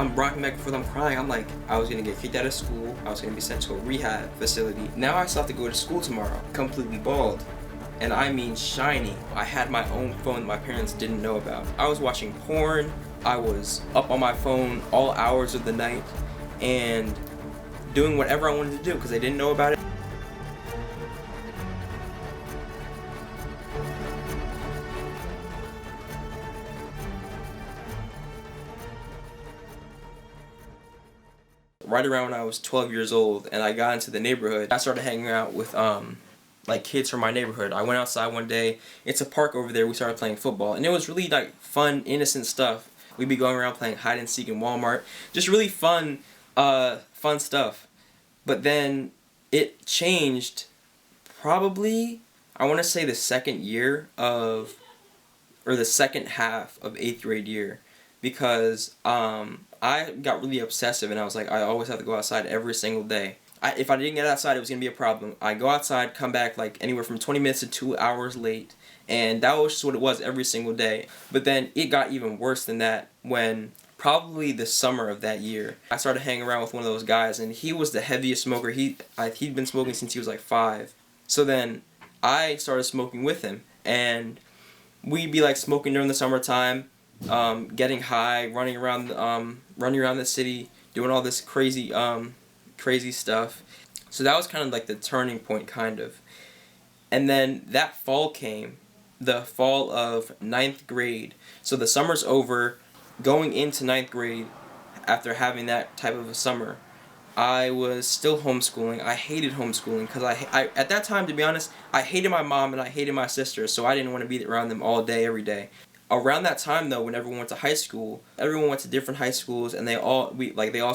I'm rocking back and forth, I'm crying. I'm like, I was gonna get kicked out of school. I was gonna be sent to a rehab facility. Now I still have to go to school tomorrow, completely bald. And I mean shiny. I had my own phone that my parents didn't know about. I was watching porn. I was up on my phone all hours of the night and doing whatever I wanted to do because they didn't know about it. Right around when I was 12 years old and I got into the neighborhood, I started hanging out with like kids from my neighborhood. I went outside one day. It's a park over there. We started playing football, and it was really like fun, innocent stuff. We'd be going around playing hide and seek in Walmart. Just really fun, fun stuff. But then it changed. Probably, I want to say the second year of, or the second half of 8th grade year, because I got really obsessive and I was like, I always have to go outside every single day. If I didn't get outside, it was going to be a problem. I go outside, come back like anywhere from 20 minutes to 2 hours late. And that was just what it was every single day. But then it got even worse than that when probably the summer of that year, I started hanging around with one of those guys, and he was the heaviest smoker. He'd been smoking since he was like 5. So then I started smoking with him, and we'd be like smoking during the summertime, getting high, running around the city, doing all this crazy stuff. So that was kind of like the turning point, kind of. And then that fall came, the fall of 9th grade. So the summer's over, going into 9th grade, after having that type of a summer, I was still homeschooling. I hated homeschooling because I at that time, to be honest, I hated my mom and I hated my sister, so I didn't want to be around them all day, every day. Around that time, though, when everyone went to high school, everyone went to different high schools, and they all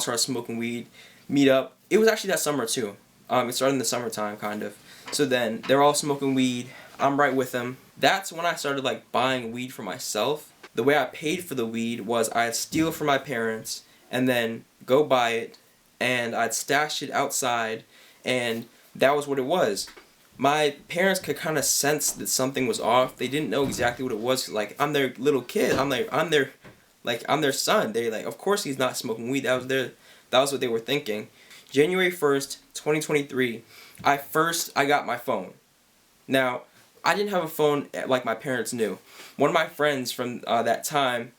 started smoking weed, meet up. It was actually that summer too. It started in the summertime, kind of. So then they're all smoking weed. I'm right with them. That's when I started like buying weed for myself. The way I paid for the weed was I'd steal from my parents and then go buy it, and I'd stash it outside, and that was what it was. My parents could kind of sense that something was off. They didn't know exactly what it was. Like, I'm their little kid. I'm their son. They like, of course he's not smoking weed. That was what they were thinking. January 1st, 2023, I got my phone. Now, I didn't have a phone like my parents knew. One of my friends from that time,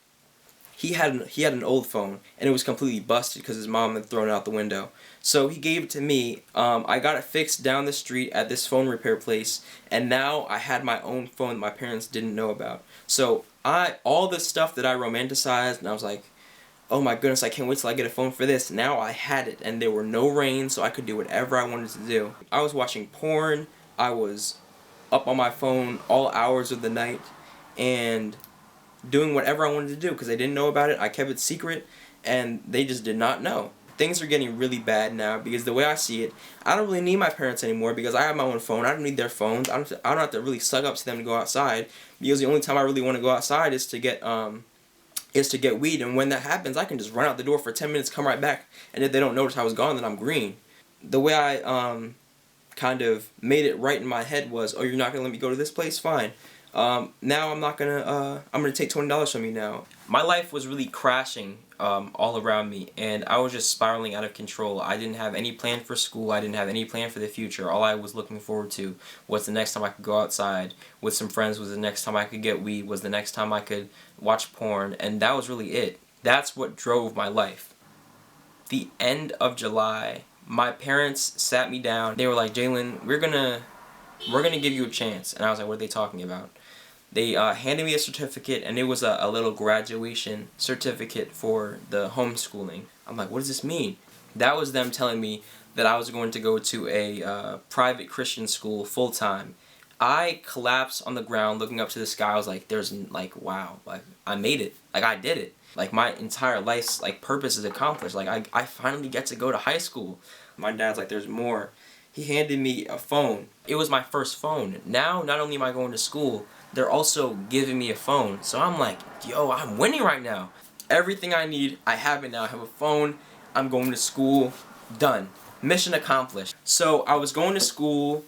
he had an old phone, and it was completely busted because his mom had thrown it out the window. So he gave it to me. I got it fixed down the street at this phone repair place, and now I had my own phone that my parents didn't know about. So all the stuff that I romanticized, and I was like, oh my goodness, I can't wait till I get a phone for this. Now I had it, and there were no rains, so I could do whatever I wanted to do. I was watching porn. I was up on my phone all hours of the night, and doing whatever I wanted to do because they didn't know about it. I kept it secret, and they just did not know. Things are getting really bad now because the way I see it, I don't really need my parents anymore because I have my own phone. I don't need their phones. I don't have to really suck up to them to go outside because the only time I really want to go outside is to get weed, and when that happens, I can just run out the door for 10 minutes, come right back, and if they don't notice I was gone, then I'm green. The way I kind of made it right in my head was, oh, you're not gonna let me go to this place? Fine. Now I'm gonna take $20 from you now. My life was really crashing all around me, and I was just spiraling out of control. I didn't have any plan for school. I didn't have any plan for the future. All I was looking forward to was the next time I could go outside with some friends, was the next time I could get weed, was the next time I could watch porn, and that was really it. That's what drove my life. The end of July, my parents sat me down. They were like, Jalen, we're gonna give you a chance. And I was like, what are they talking about? They handed me a certificate, and it was a little graduation certificate for the homeschooling. I'm like, what does this mean? That was them telling me that I was going to go to a private Christian school full-time. I collapsed on the ground looking up to the sky. I was like, wow, like, I made it. Like, I did it. Like, my entire life's, like, purpose is accomplished. Like, I finally get to go to high school. My dad's like, there's more. He handed me a phone. It was my first phone. Now, not only am I going to school, they're also giving me a phone. So I'm like, yo, I'm winning right now. Everything I need, I have it now. I have a phone. I'm going to school. Done. Mission accomplished. So I was going to school,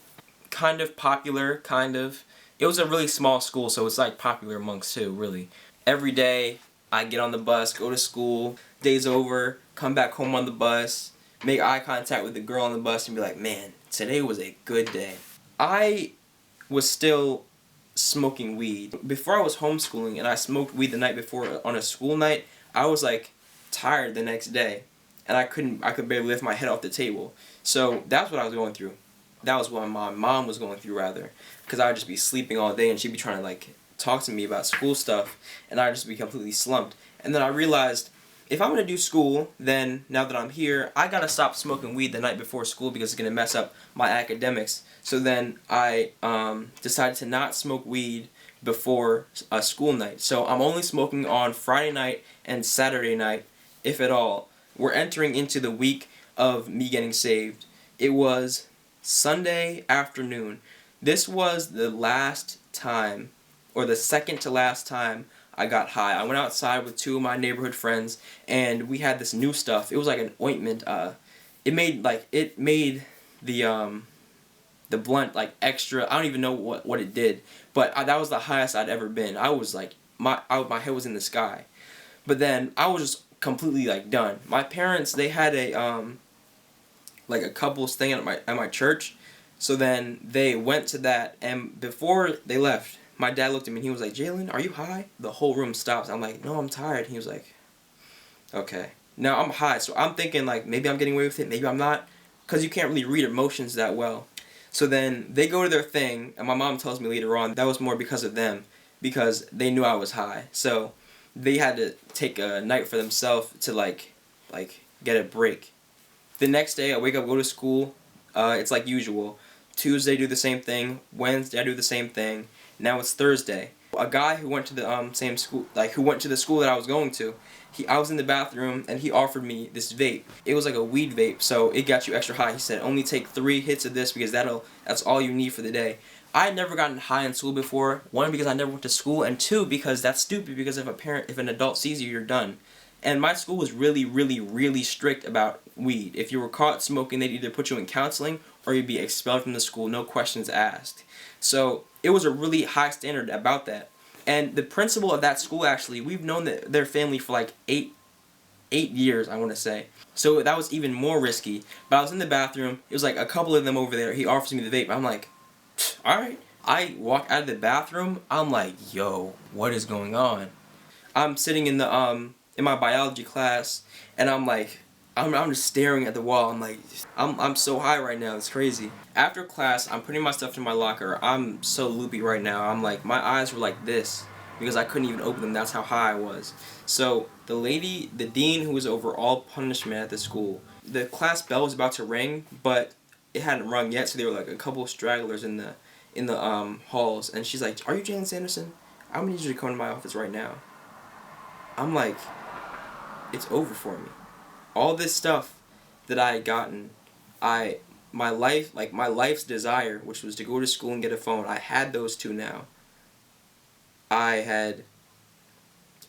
kind of popular, kind of. It was a really small school, so it's like popular amongst two, really. Every day, I get on the bus, go to school. day's over, come back home on the bus, make eye contact with the girl on the bus and be like, man, today was a good day. I was still smoking weed. Before I was homeschooling and I smoked weed the night before on a school night, I was like tired the next day and I could barely lift my head off the table. So that's what I was going through. That was what my mom was going through rather, because I would just be sleeping all day and she'd be trying to like talk to me about school stuff and I'd just be completely slumped. And then I realized, if I'm going to do school, then now that I'm here, I got to stop smoking weed the night before school because it's going to mess up my academics. So then I decided to not smoke weed before a school night. So I'm only smoking on Friday night and Saturday night, if at all. We're entering into the week of me getting saved. It was Sunday afternoon. This was the last time, or the second to last time, I got high. I went outside with two of my neighborhood friends and we had this new stuff. It was like an ointment. It made the blunt like extra. I don't even know what it did, but that was the highest I'd ever been. I was like my head was in the sky. But then I was just completely like done. My parents, they had a like a couples thing at my church. So then they went to that, and before they left, my dad looked at me and he was like, "Jalen, are you high?" The whole room stops. I'm like, "No, I'm tired." He was like, "Okay." Now I'm high, so I'm thinking like maybe I'm getting away with it, maybe I'm not, because you can't really read emotions that well. So then they go to their thing, and my mom tells me later on that was more because of them, because they knew I was high. So they had to take a night for themselves to like get a break. The next day I wake up, go to school. It's like usual. Tuesday do the same thing. Wednesday I do the same thing. Now it's Thursday. A guy who went to the same school, like who went to the school that I was going to, I was in the bathroom and he offered me this vape. It was like a weed vape, so it got you extra high. He said only take 3 hits of this because that's all you need for the day. I had never gotten high in school before. 1, because I never went to school, and 2, because that's stupid, because if an adult sees you, you're done. And my school was really, really, really strict about weed. If you were caught smoking, they'd either put you in counseling or you'd be expelled from the school, no questions asked. So it was a really high standard about that. And the principal of that school, actually, we've known their family for like 8 years, I want to say. So that was even more risky. But I was in the bathroom. It was like a couple of them over there. He offers me the vape. I'm like, alright. I walk out of the bathroom. I'm like, yo, what is going on? I'm sitting in my biology class, and I'm like, I'm just staring at the wall. I'm like, I'm so high right now. It's crazy. After class, I'm putting my stuff in my locker. I'm so loopy right now. I'm like, my eyes were like this because I couldn't even open them. That's how high I was. So the dean who was over all punishment at the school, the class bell was about to ring, but it hadn't rung yet. So there were like a couple of stragglers in the halls, and she's like, "Are you Jalen Sanderson? I'm gonna need you to come to my office right now." I'm like, it's over for me. All this stuff that I had gotten, my life's desire, which was to go to school and get a phone, I had those two now. I had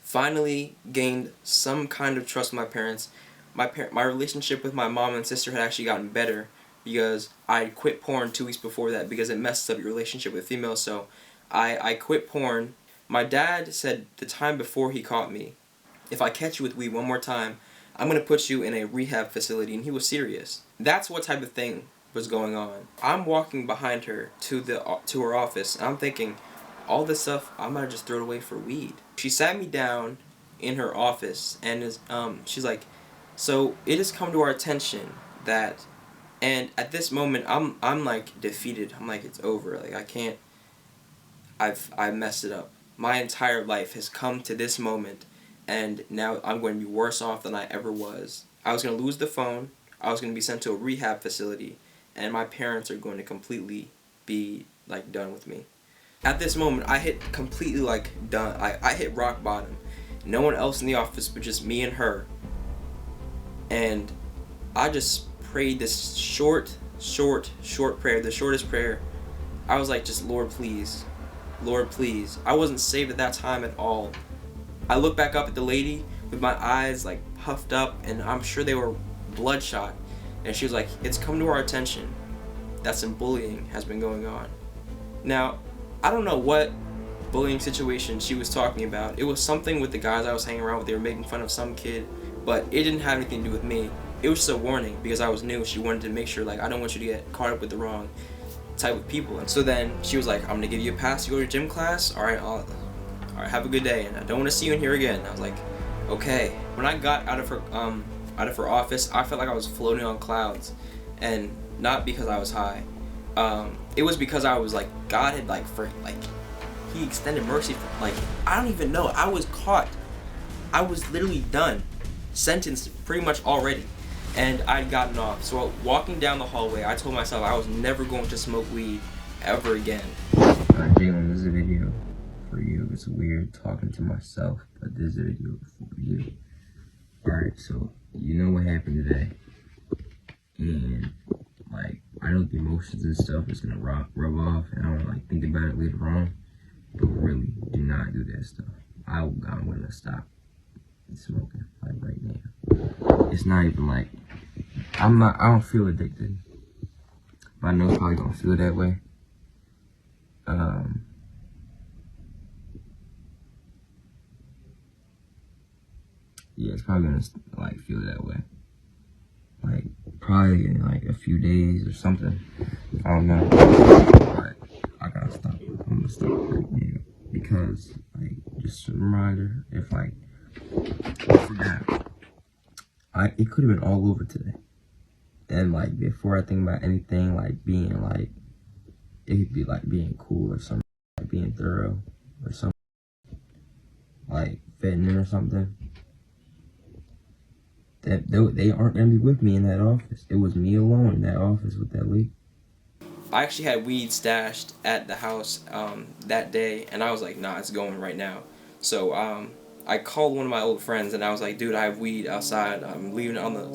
finally gained some kind of trust with my parents. My relationship with my mom and sister had actually gotten better because I quit porn 2 weeks before that because it messes up your relationship with females. So I quit porn. My dad said the time before he caught me, if I catch you with weed one more time, I'm going to put you in a rehab facility, and he was serious. That's what type of thing was going on. I'm walking behind her to her office, and I'm thinking, all this stuff, I might just throw it away for weed. She sat me down in her office, and she's like, so it has come to our attention that, and at this moment, I'm like defeated. I'm like, it's over. Like, I can't, I've messed it up. My entire life has come to this moment, and now I'm going to be worse off than I ever was. I was going to lose the phone, I was going to be sent to a rehab facility, and my parents are going to completely be, like, done with me. At this moment, I hit completely, like, done. I hit rock bottom. No one else in the office but just me and her. And I just prayed this short prayer, the shortest prayer. I was like, just, Lord, please. Lord, please. I wasn't saved at that time at all. I looked back up at the lady with my eyes like puffed up, and I'm sure they were bloodshot. And she was like, it's come to our attention that some bullying has been going on. Now, I don't know what bullying situation she was talking about. It was something with the guys I was hanging around with. They were making fun of some kid but it didn't have anything to do with me. It was just a warning because I was new. She wanted to make sure, like, I don't want you to get caught up with the wrong type of people. And so then she was like, I'm gonna give you a pass to go to gym class. All right, have a good day, and I don't want to see you in here again. I was like, okay. When I got out of her office, I felt like I was floating on clouds, and not because I was high. It was because I was like, God had He extended mercy. Like, I don't even know. I was caught. I was literally done, sentenced pretty much already, and I'd gotten off. So walking down the hallway, I told myself I was never going to smoke weed ever again. Jalen, this is a video for you. It's weird talking to myself, but this is a video for you. Alright, so you know what happened today, and like, I know the emotions and stuff is gonna rub off, and I don't like think about it later on, but really, do not do that stuff. I'm gonna stop smoking like right now. It's not even like I don't feel addicted, but I know it's probably gonna feel that way. Yeah, it's probably gonna like feel that way. Like probably in like a few days or something. I don't know. But I gotta stop. I'm gonna stop right now because like just a reminder, if like I forgot, it could have been all over today. And like before I think about anything like being like, it could be like being cool or something, like being thorough or something, like fitting in or something. That they aren't gonna be with me in that office. It was me alone in that office with that leak. I actually had weed stashed at the house that day, and I was like, nah, it's going right now. So I called one of my old friends, and I was like, dude, I have weed outside. I'm leaving it on the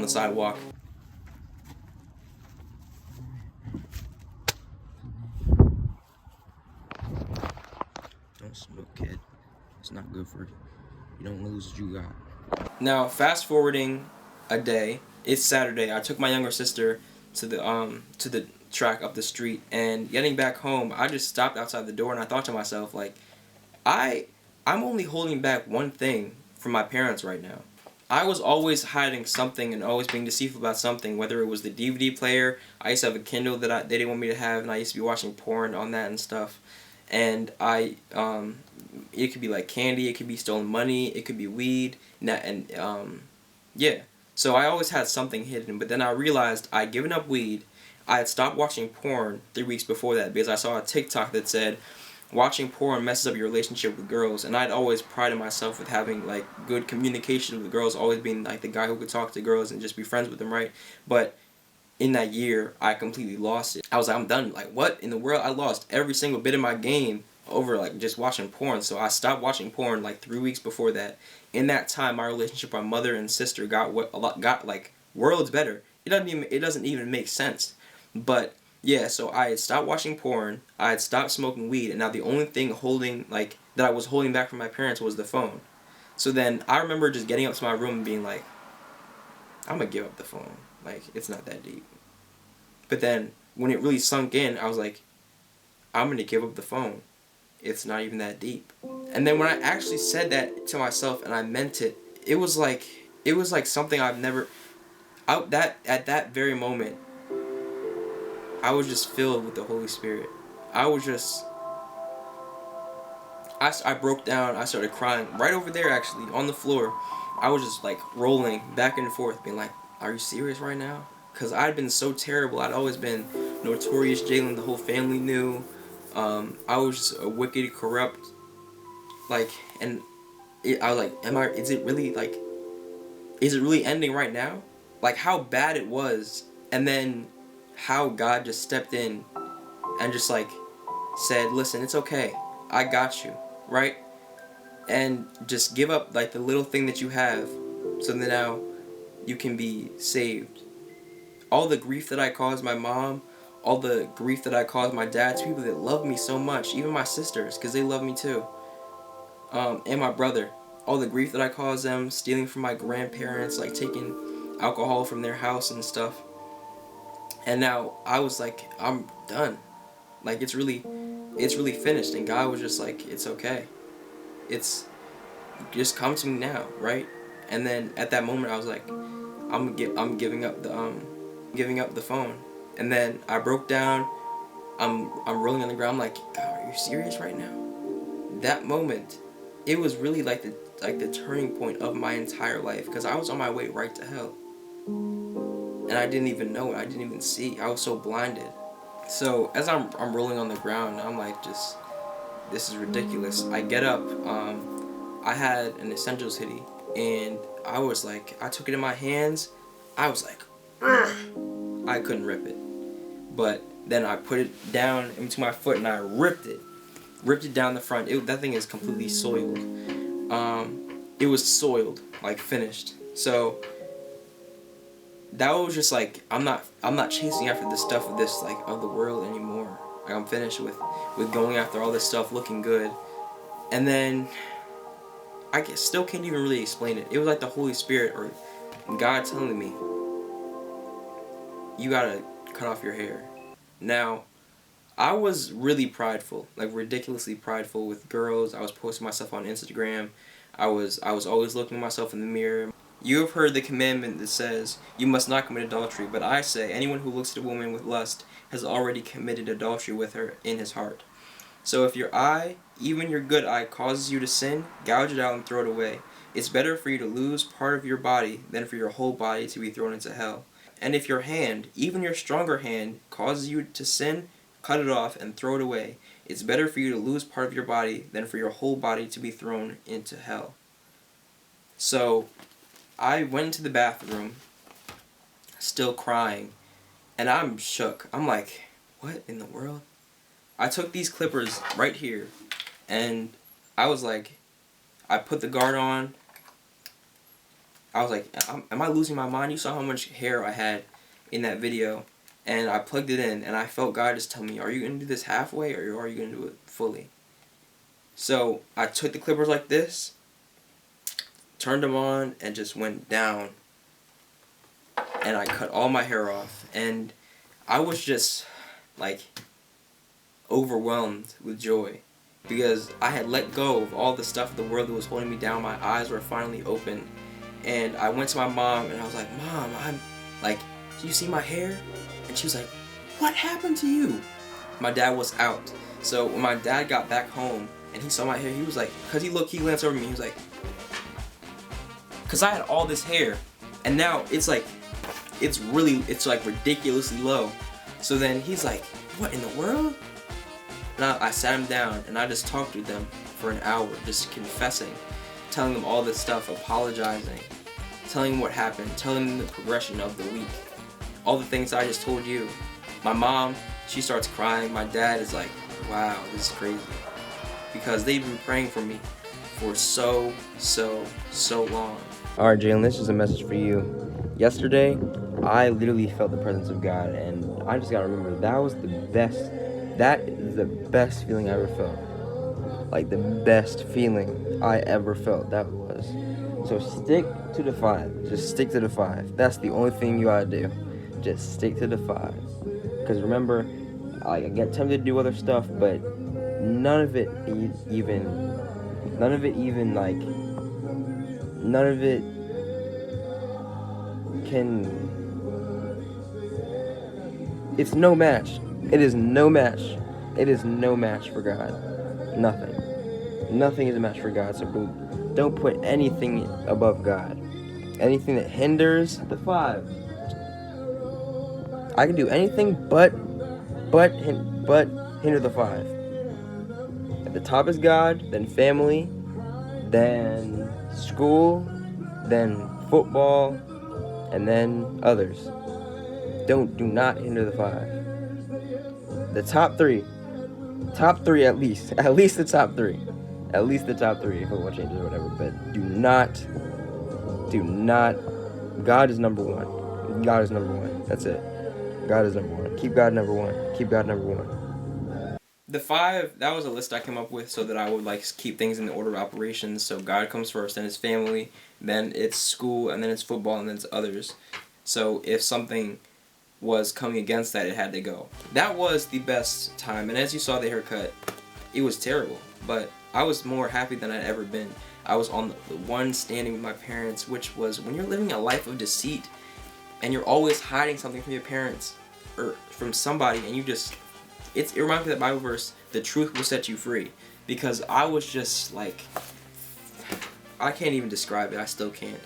sidewalk. Don't smoke, kid. It's not good for you. You don't lose what you got. Now, fast forwarding a day, it's Saturday. I took my younger sister to the track up the street, and getting back home, I just stopped outside the door, and I thought to myself, like, I'm only holding back one thing from my parents right now. I was always hiding something and always being deceitful about something, whether it was the DVD player. I used to have a Kindle that they didn't want me to have, and I used to be watching porn on that and stuff. And it could be like candy, it could be stolen money, it could be weed, yeah. So I always had something hidden, but then I realized I'd given up weed. I had stopped watching porn 3 weeks before that because I saw a TikTok that said watching porn messes up your relationship with girls, and I'd always prided myself with having like good communication with girls, always being like the guy who could talk to girls and just be friends with them, right? But in that year, I completely lost it. I was like, I'm done. Like, what in the world? I lost every single bit of my game over like just watching porn. So I stopped watching porn like 3 weeks before that. In that time, my relationship with my mother and sister got like worlds better. It doesn't even make sense. But yeah, so I had stopped watching porn. I had stopped smoking weed, and now the only thing that I was holding back from my parents was the phone. So then I remember just getting up to my room and being like, I'm gonna give up the phone. Like, it's not that deep. But then when it really sunk in, I was like, I'm gonna give up the phone. It's not even that deep. And then when I actually said that to myself and I meant it, it was like something I've never at that very moment, I was just filled with the Holy Spirit. I broke down. I started crying right over there, actually, on the floor. I was just like rolling back and forth, being like, are you serious right now? Because I'd been so terrible. I'd always been notorious Jalen. The whole family knew. I was just a wicked, corrupt, like, and I was like, is it really ending right now? Like, how bad it was, and then how God just stepped in and just like said, listen, it's okay. I got you, right? And just give up like the little thing that you have so that now you can be saved. All the grief that I caused my mom, all the grief that I caused my dad, to people that love me so much, even my sisters, because they love me too, and my brother, all the grief that I caused them, stealing from my grandparents, like taking alcohol from their house and stuff. And now I was like, I'm done. Like, it's really finished. And God was just like, it's okay. It's just come to me now, right? And then at that moment I was like, I'm giving up the phone. And then I broke down. I'm rolling on the ground. I'm like, God, are you serious right now? That moment, it was really like the turning point of my entire life, because I was on my way right to hell, and I didn't even know it. I didn't even see. I was so blinded. So as I'm rolling on the ground, I'm like, just, this is ridiculous. I get up. I had an Essentials hoodie, and I was like, I took it in my hands. I was like, ugh! I couldn't rip it. But then I put it down into my foot and I ripped it down the front. That thing is completely soiled. It was soiled, like finished. So that was just like, I'm not chasing after the stuff of this, like, of the world anymore. Like, I'm finished with going after all this stuff, looking good. And then still can't even really explain it. It was like the Holy Spirit or God telling me, you gotta cut off your hair. Now, I was really prideful, like ridiculously prideful with girls. I was posting myself on Instagram. I was always looking at myself in the mirror. You have heard the commandment that says, you must not commit adultery, but I say, anyone who looks at a woman with lust has already committed adultery with her in his heart. So if your eye, even your good eye, causes you to sin, gouge it out and throw it away. It's better for you to lose part of your body than for your whole body to be thrown into hell. And if your hand, even your stronger hand, causes you to sin, cut it off and throw it away. It's better for you to lose part of your body than for your whole body to be thrown into hell. So I went into the bathroom, still crying, and I'm shook. I'm like, what in the world? I took these clippers right here, and I was like, I put the guard on. I was like, am I losing my mind? You saw how much hair I had in that video. And I plugged it in, and I felt God just tell me, are you going to do this halfway, or are you going to do it fully? So I took the clippers like this, turned them on, and just went down. And I cut all my hair off. And I was just, like, overwhelmed with joy. Because I had let go of all the stuff of the world that was holding me down. My eyes were finally open. And I went to my mom, and I was like, Mom, I'm, like, do you see my hair? And she was like, what happened to you? My dad was out. So when my dad got back home and he saw my hair, he was like, he glanced over me, he was like, because I had all this hair, and now it's like ridiculously low. So then he's like, what in the world? And I sat him down and I just talked with them for an hour, just confessing, telling them all this stuff, apologizing, telling them what happened, telling them the progression of the week. All the things I just told you. My mom, she starts crying. My dad is like, wow, this is crazy. Because they've been praying for me for so long. Alright, Jalen, this is a message for you. Yesterday, I literally felt the presence of God, and I just gotta remember, that is the best feeling I ever felt. Like, the best feeling I ever felt, that was. So stick to the 5. Just stick to the 5. That's the only thing you gotta do. Just stick to the 5. Because remember, I get tempted to do other stuff, but none of it can, it's no match. It is no match. It is no match for God. Nothing is a match for God, so don't put anything above God. Anything that hinders the 5. I can do anything but hinder the 5. At the top is God, then family, then school, then football, and then others. Do not hinder the 5. The top 3 at least the top 3. At least the top 3 if football changes or whatever. But do not. God is number 1. God is number 1. That's it. God is number 1. Keep God number 1. Keep God number 1. The 5, that was a list I came up with so that I would like keep things in the order of operations. So God comes first, then it's family, then it's school, and then it's football, and then it's others. So if something was coming against that, it had to go. That was the best time. And as you saw the haircut, it was terrible. But I was more happy than I'd ever been. I was on the one standing with my parents, which was when you're living a life of deceit and you're always hiding something from your parents or from somebody, and it reminds me of that Bible verse, the truth will set you free. Because I was just like, I can't even describe it, I still can't.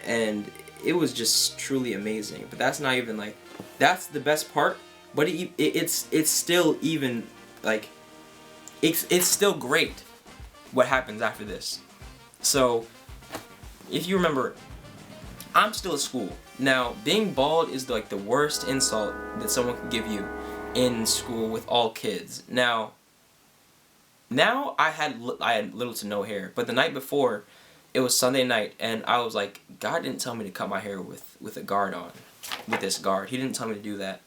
And it was just truly amazing. But that's not even like, that's the best part, but it's still even like, it's still great what happens after this. So, if you remember, I'm still at school. Now, being bald is like the worst insult that someone could give you in school with all kids. Now I had little to no hair, but the night before, it was Sunday night, and I was like, God didn't tell me to cut my hair with a guard on, with this guard. He didn't tell me to do that.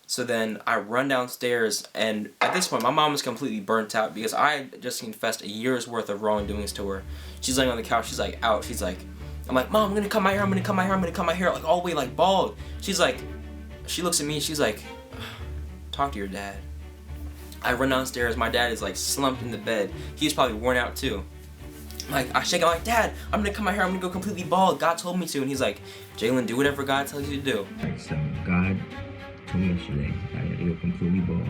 So then I run downstairs, and at this point, my mom was completely burnt out because I had just confessed a year's worth of wrongdoings to her. She's laying on the couch, she's like out, she's like, I'm like, Mom, I'm gonna cut my hair, I'm gonna cut my hair, like all the way like bald. She's like, she looks at me, she's like, talk to your dad. I run downstairs, my dad is like slumped in the bed. He's probably worn out too. Like, I shake him like, Dad, I'm gonna cut my hair, I'm gonna go completely bald. God told me to. And he's like, Jalen, do whatever God tells you to do. Like, so God told me yesterday I had to go completely bald.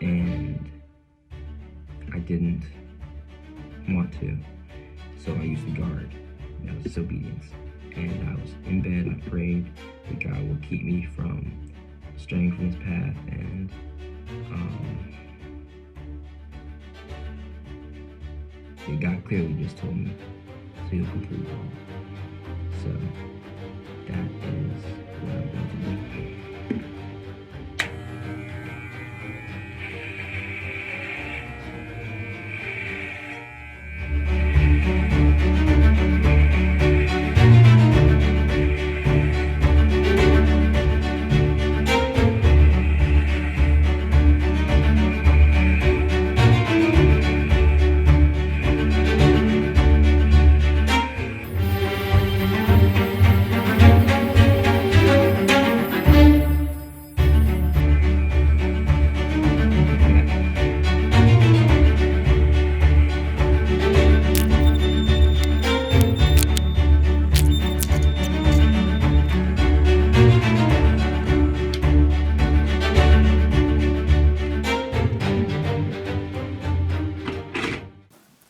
And I didn't want to. So I used the guard. That was disobedience. And I was in bed, I prayed that God would keep me from straying from this path, and God clearly just told me to go completely bald. So that is what I'm going to do.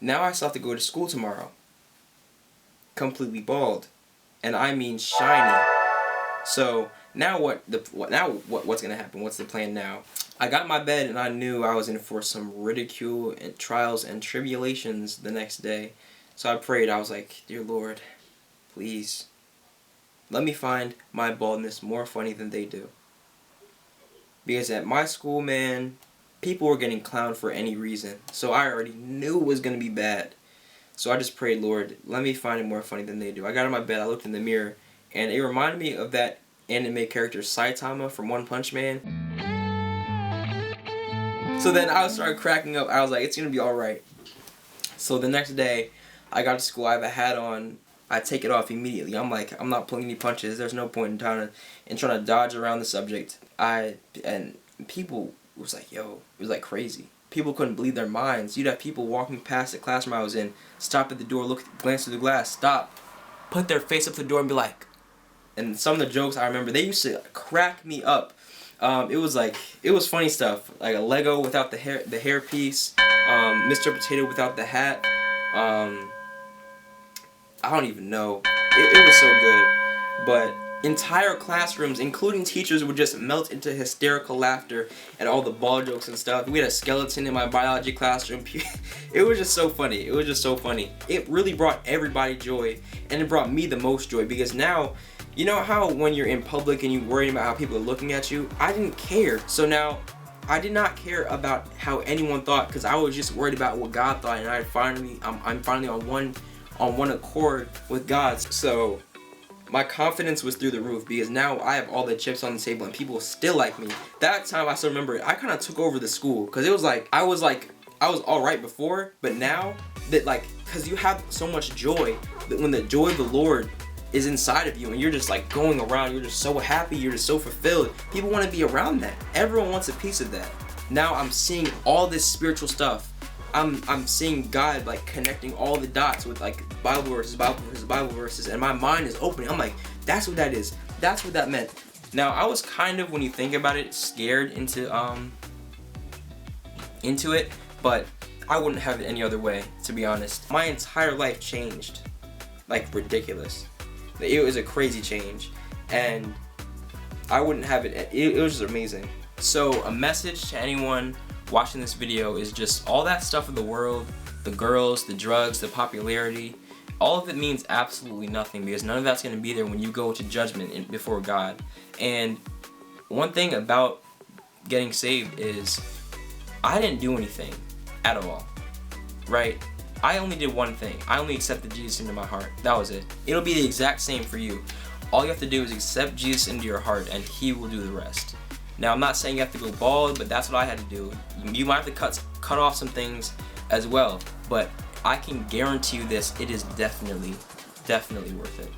Now I still have to go to school tomorrow. Completely bald. And I mean shiny. So now what's gonna happen? What's the plan now? I got in my bed and I knew I was in for some ridicule and trials and tribulations the next day. So I prayed, I was like, Dear Lord, please, let me find my baldness more funny than they do. Because at my school, man, people were getting clowned for any reason. So I already knew it was going to be bad. So I just prayed, Lord, let me find it more funny than they do. I got in my bed, I looked in the mirror, and it reminded me of that anime character Saitama from One Punch Man. So then I started cracking up. I was like, it's going to be alright. So the next day, I got to school, I have a hat on. I take it off immediately. I'm like, I'm not pulling any punches. There's no point in trying to dodge around the subject. And people was like, yo, it was like crazy. People couldn't believe their minds. You'd have people walking past the classroom I was in, stop at the door, glance through the glass, stop, put their face up to the door and be like, and some of the jokes I remember, they used to crack me up. It was funny stuff, like a Lego without the hair piece, Mr. Potato without the hat. I don't even know. It was so good. But entire classrooms, including teachers, would just melt into hysterical laughter at all the ball jokes and stuff. We had a skeleton in my biology classroom. It was just so funny. It was just so funny. It really brought everybody joy, and it brought me the most joy, because now, you know how when you're in public and you're worried about how people are looking at you? I didn't care. So now, I did not care about how anyone thought, because I was just worried about what God thought, and I'm finally on one accord with God. So my confidence was through the roof, because now I have all the chips on the table and people still like me. That time I still remember it. I kind of took over the school, because it was like I was alright before, but now that, like, because you have so much joy, that when the joy of the Lord is inside of you and you're just like going around, you're just so happy, you're just so fulfilled, people want to be around that. Everyone wants a piece of that. now I'm seeing all this spiritual stuff. I'm seeing God like connecting all the dots with like Bible verses, and my mind is opening. I'm like, that's what that is. That's what that meant. Now I was kind of, when you think about it, scared into it, but I wouldn't have it any other way, to be honest. My entire life changed, like ridiculous. It was a crazy change, and I wouldn't have it. It was just amazing. So a message to anyone watching this video is just all that stuff of the world, the girls, the drugs, the popularity, all of it means absolutely nothing, because none of that's going to be there when you go to judgment before God. And one thing about getting saved is I didn't do anything at all, right? I only did one thing. I only accepted Jesus into my heart. That was it. It'll be the exact same for you. All you have to do is accept Jesus into your heart, and He will do the rest. Now, I'm not saying you have to go bald, but that's what I had to do. You might have to cut off some things as well, but I can guarantee you this, it is definitely worth it.